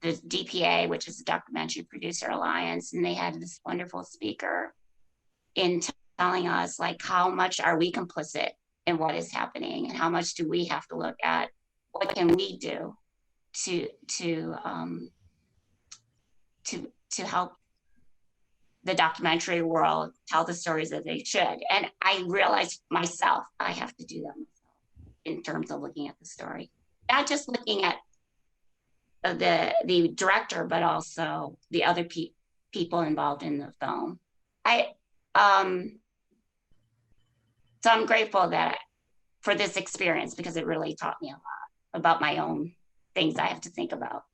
DPA, which is the Documentary Producer Alliance, and they had this wonderful speaker in telling us, like, how much are we complicit in what is happening, and how much do we have to look at what can we do to help the documentary world tell the stories that they should. And I realized myself, I have to do that myself in terms of looking at the story, not just looking at the director, but also the other people involved in the film. So I'm grateful for this experience, because it really taught me a lot about my own things I have to think about.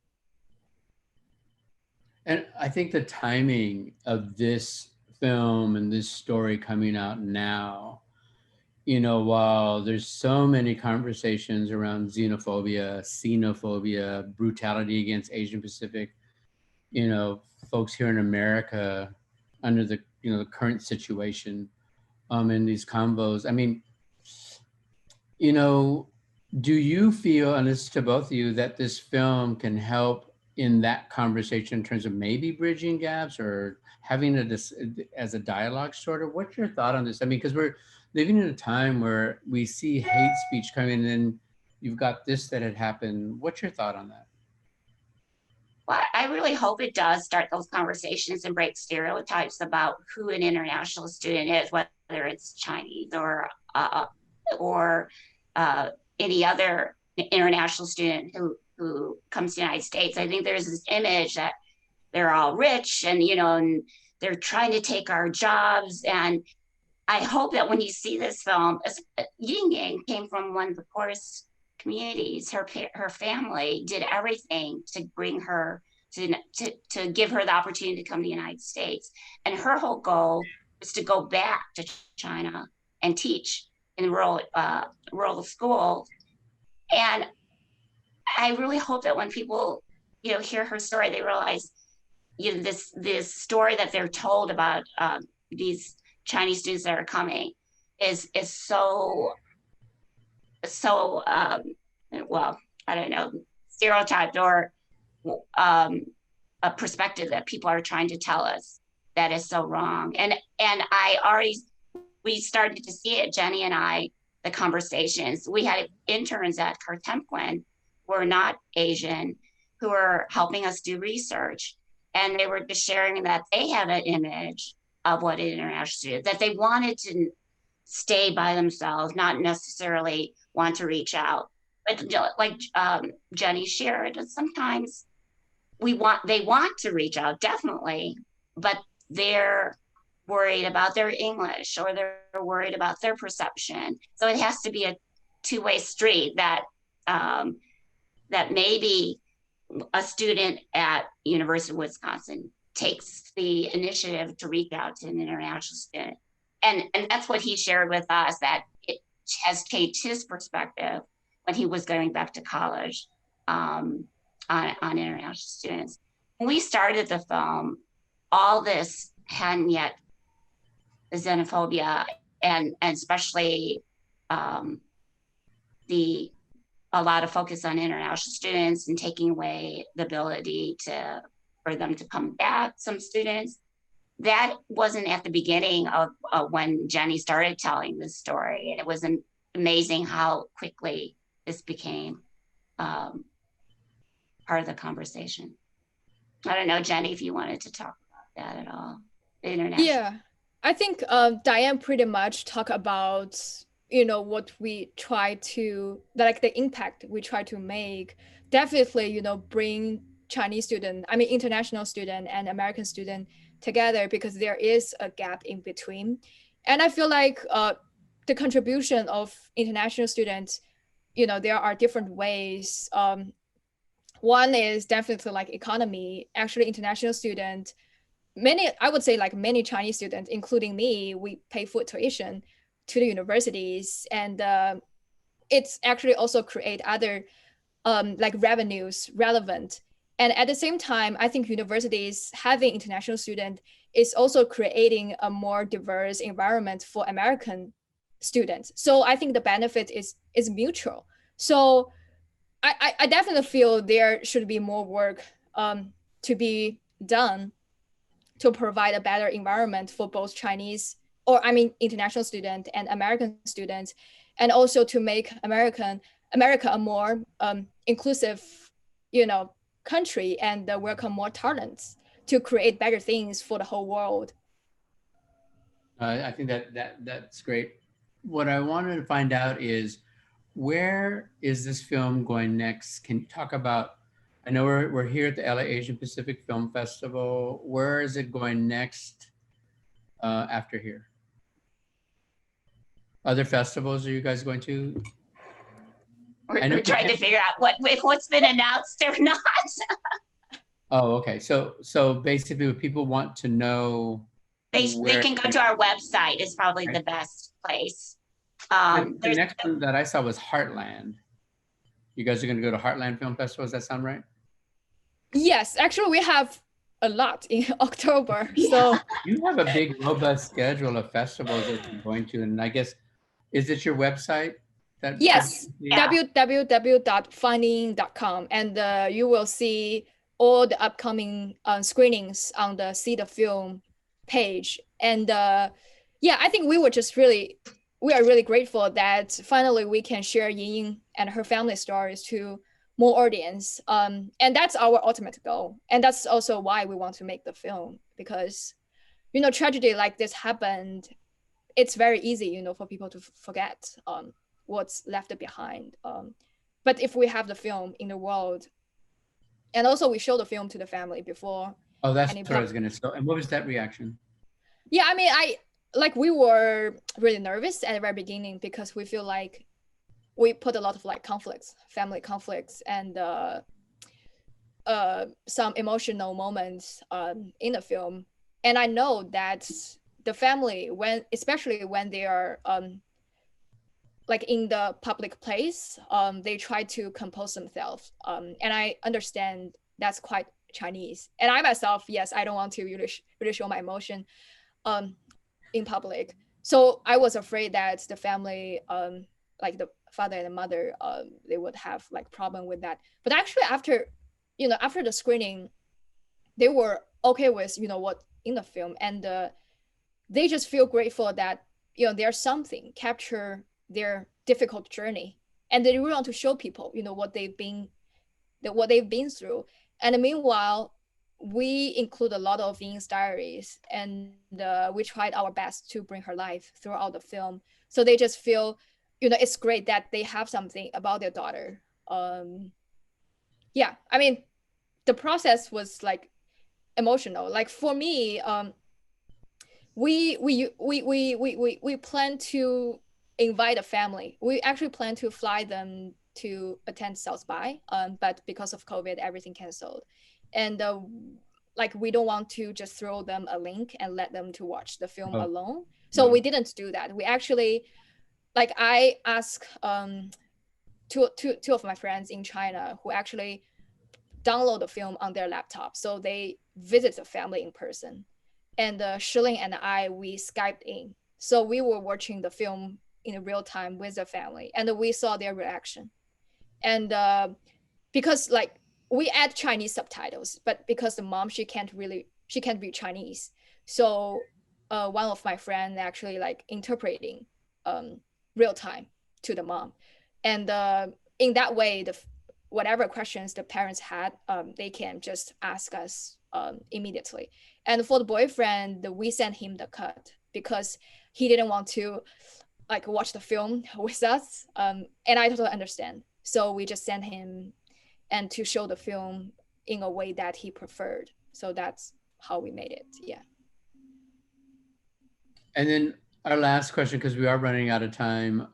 And I think the timing of this film and this story coming out now, you know, while there's so many conversations around xenophobia, xenophobia, brutality against Asian Pacific, you know, folks here in America under the, you know, the current situation in these combos. I mean, you know, do you feel, and this is to both of you, that this film can help in that conversation in terms of maybe bridging gaps or having it as a dialogue sort of? What's your thought on this? I mean, because we're living in a time where we see hate speech coming in, and you've got this that had happened. What's your thought on that? Well, I really hope it does start those conversations and break stereotypes about who an international student is, whether it's Chinese or any other international student who comes to the United States. I think there's this image that they're all rich and, you know, and they're trying to take our jobs. And I hope that when you see this film, Yingying came from one of the poorest communities. Her family did everything to bring her to give her the opportunity to come to the United States. And her whole goal was to go back to China and teach in rural schools. And I really hope that when people, you know, hear her story, they realize, you know, this story that they're told about these Chinese students that are coming is so well, I don't know, stereotyped, or a perspective that people are trying to tell us that is so wrong. And we started to see it, Jenny and I, the conversations. We had interns at Cartemquin who were not Asian, who were helping us do research. And they were just sharing that they had an image of what an international student, that they wanted to stay by themselves, not necessarily want to reach out. But like Jenny shared, sometimes they want to reach out, definitely, but they're worried about their English, or they're worried about their perception. So it has to be a two-way street, that that maybe a student at University of Wisconsin takes the initiative to reach out to an international student. And that's what he shared with us, that it has changed his perspective when he was going back to college on international students. When we started the film, all this hadn't yet, the xenophobia and especially a lot of focus on international students and taking away the ability for them to come back, some students. That wasn't at the beginning of when Jenny started telling this story. And it was amazing how quickly this became part of the conversation. I don't know, Jenny, if you wanted to talk about that at all. The international. Yeah, I think Diane pretty much talk about, what we try to, like the impact we try to make. Definitely, bring Chinese student, I mean, international student and American student together, because there is a gap in between. And I feel like the contribution of international students, there are different ways. One is definitely like economy. Actually, international student, I would say like many Chinese students, including me, we pay full tuition to the universities, and it's actually also create other like revenues relevant. And at the same time, I think universities having international student is also creating a more diverse environment for American students. So I think the benefit is mutual. So I definitely feel there should be more work to be done to provide a better environment for both Chinese, or I mean international students and American students, and also to make America a more inclusive, country, and welcome more talents to create better things for the whole world. I think that's great. What I wanted to find out is, where is this film going next? Can you talk about, I know we're here at the LA Asian Pacific Film Festival. Where is it going next after here? Other festivals are you guys going to? We're trying to figure out what's been announced or not. Oh, okay. So basically, if people want to know, they can go to our website. Is probably the best place. The next one that I saw was Heartland. You guys are going to go to Heartland Film Festival. Does that sound right? Yes, actually, we have a lot in October. Yeah. So you have a big, robust schedule of festivals that you're going to, and I guess, is it your website? Yes, www.finding.com, and you will see all the upcoming screenings on the See the Film page. And yeah, I think we are really grateful that finally we can share Ying and her family stories to more audience. And that's our ultimate goal. And that's also why we want to make the film, because, tragedy like this happened. It's very easy, for people to forget what's left behind. But if we have the film in the world, and also we show the film to the family before. Oh, that's what I was going to say. And what was that reaction? Yeah, I mean, we were really nervous at the very beginning, because we feel like we put a lot of like family conflicts, and some emotional moments in the film. And I know that the family, especially when they are like in the public place, they try to compose themselves. And I understand that's quite Chinese. And I myself, yes, I don't want to really show my emotion in public. So I was afraid that the family, like the father and the mother, they would have like problem with that. But actually after the screening, they were okay with, what in the film. And they just feel grateful that, there's something capture their difficult journey, and they really want to show people, what they've been through. And meanwhile, we include a lot of Ying's diaries, and we tried our best to bring her life throughout the film. So they just feel, it's great that they have something about their daughter. Yeah, I mean, the process was like emotional. Like for me, we plan to invite a family. We actually plan to fly them to attend South by, but because of COVID, everything canceled. And like we don't want to just throw them a link and let them to watch the film alone. So we didn't do that. We actually, like I asked two of my friends in China who actually download the film on their laptop. So they visit the family in person. And Shilling and I, we Skyped in. So we were watching the film in real time with the family, and we saw their reaction. And because like we add Chinese subtitles, but because the mom, she can't read Chinese. So one of my friends actually like interpreting real time to the mom. And in that way, whatever questions the parents had, they can just ask us immediately. And for the boyfriend, we sent him the cut because he didn't want to like watch the film with us. And I totally understand. So we just sent him and to show the film in a way that he preferred. So that's how we made it. Yeah. And then our last question, because we are running out of time.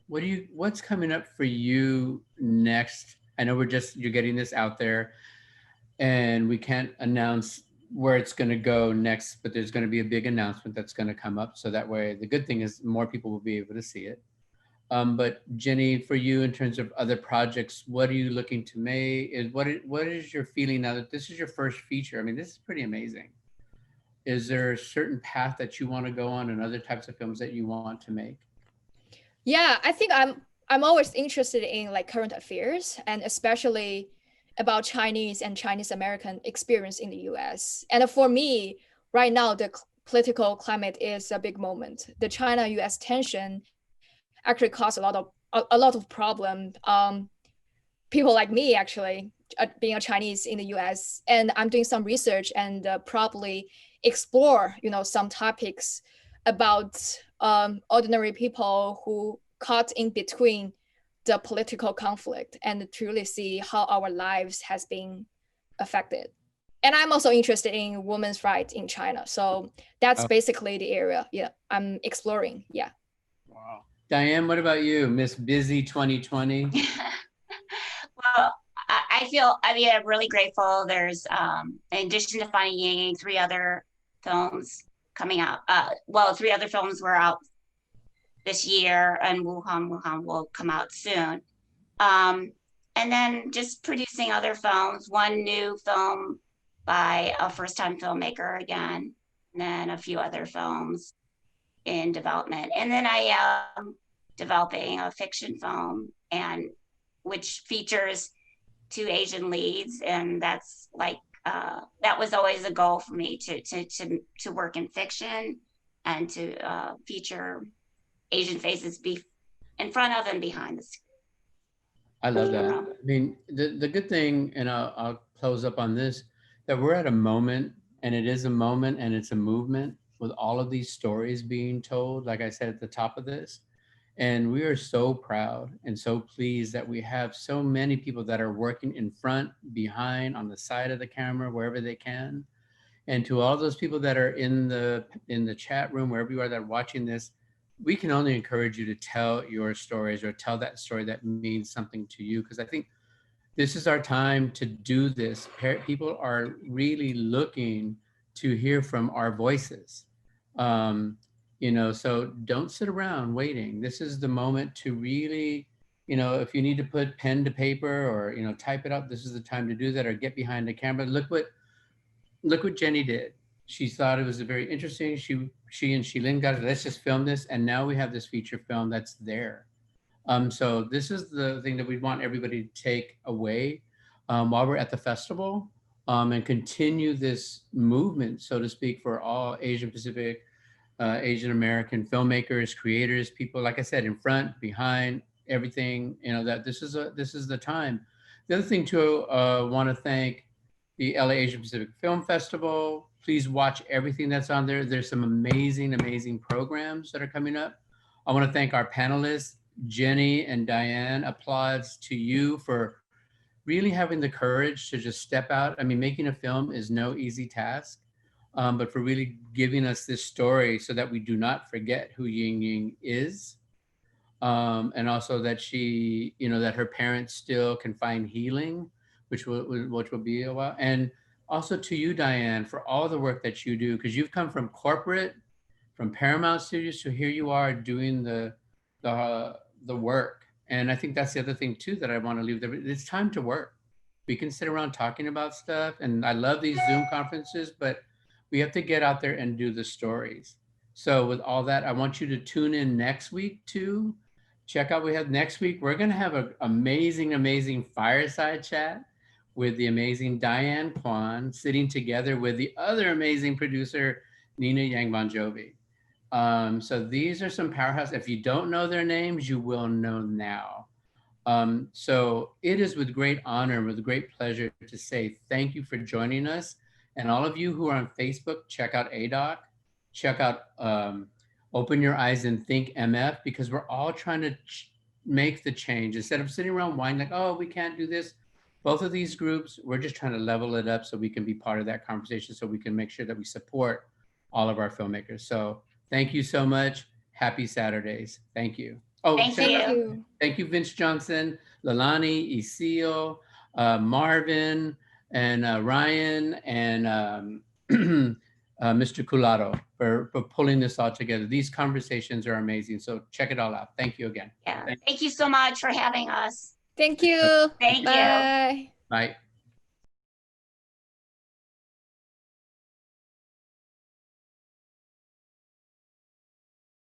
What's coming up for you next? I know you're getting this out there and we can't announce where it's going to go next, but there's going to be a big announcement that's going to come up. So that way, the good thing is more people will be able to see it. But Jenny, for you, in terms of other projects, what are you looking to make? What is your feeling now that this is your first feature? I mean, this is pretty amazing. Is there a certain path that you want to go on and other types of films that you want to make? Yeah, I think I'm always interested in like current affairs and especially about Chinese and Chinese American experience in the US. And for me, right now, the political climate is a big moment. The China-US tension actually caused a lot of problem. People like me actually being a Chinese in the US, and I'm doing some research and probably explore, some topics about ordinary people who caught in between the political conflict and to really see how our lives has been affected. And I'm also interested in women's rights in China. So that's basically the area, I'm exploring. Yeah. Wow. Diane, what about you, Miss Busy 2020? Well, I'm really grateful. There's, in addition to Finding Yingying, 3 other films coming out. 3 other films were out this year, and Wuhan will come out soon. And then just producing other films, one new film by a first-time filmmaker again, and then a few other films in development. And then I am developing a fiction film, and which features 2 Asian leads, and that's like that was always a goal for me to work in fiction and to feature Asian faces be in front of and behind the screen. I love that. I mean, the good thing, and I'll close up on this, that we're at a moment, and it is a moment, and it's a movement with all of these stories being told, like I said at the top of this. And we are so proud and so pleased that we have so many people that are working in front, behind, on the side of the camera, wherever they can. And to all those people that are in the chat room, wherever you are that are watching this, we can only encourage you to tell your stories or tell that story that means something to you. Because I think this is our time to do this. People are really looking to hear from our voices. So don't sit around waiting. This is the moment to really, if you need to put pen to paper or, type it up, this is the time to do that, or get behind the camera. Look what Jenny did. She thought it was a very interesting. She and Shilin got it. Let's just film this. And now we have this feature film that's there. So this is the thing that we want everybody to take away while we're at the festival and continue this movement, so to speak, for all Asian Pacific, Asian American filmmakers, creators, people, like I said, in front, behind, everything, that this is the time. The other thing too, want to thank the LA Asian Pacific Film Festival. Please watch everything that's on there. There's some amazing, amazing programs that are coming up. I want to thank our panelists, Jenny and Diane. Applause to you for really having the courage to just step out. I mean, making a film is no easy task, but for really giving us this story so that we do not forget who Yingying is. And also that she, that her parents still can find healing, which will be a while. And also to you, Diane, for all the work that you do, because you've come from corporate, from Paramount Studios, to here you are doing the work. And I think that's the other thing too that I want to leave there. It's time to work. We can sit around talking about stuff, and I love these Zoom conferences, but we have to get out there and do the stories. So with all that, I want you to tune in next week too. Check out, we have next week, we're going to have an amazing, amazing fireside chat with the amazing Diane Quan, sitting together with the other amazing producer, Nina Yang Bon Jovi. So these are some powerhouse. If you don't know their names, you will know now. So it is with great honor, with great pleasure to say thank you for joining us. And all of you who are on Facebook, check out ADOC, check out Open Your Eyes and Think MF, because we're all trying to make the change. Instead of sitting around whining like, oh, we can't do this. Both of these groups, we're just trying to level it up so we can be part of that conversation, so we can make sure that we support all of our filmmakers. So thank you so much. Happy Saturdays. Thank you. Oh, Thank you. Thank you, Vince Johnson, Lalani, Isil, Marvin, and Ryan, and Mr. Culado for pulling this all together. These conversations are amazing. So check it all out. Thank you again. Yeah. Thank you so much for having us. Thank you. Thank you. Bye. Bye.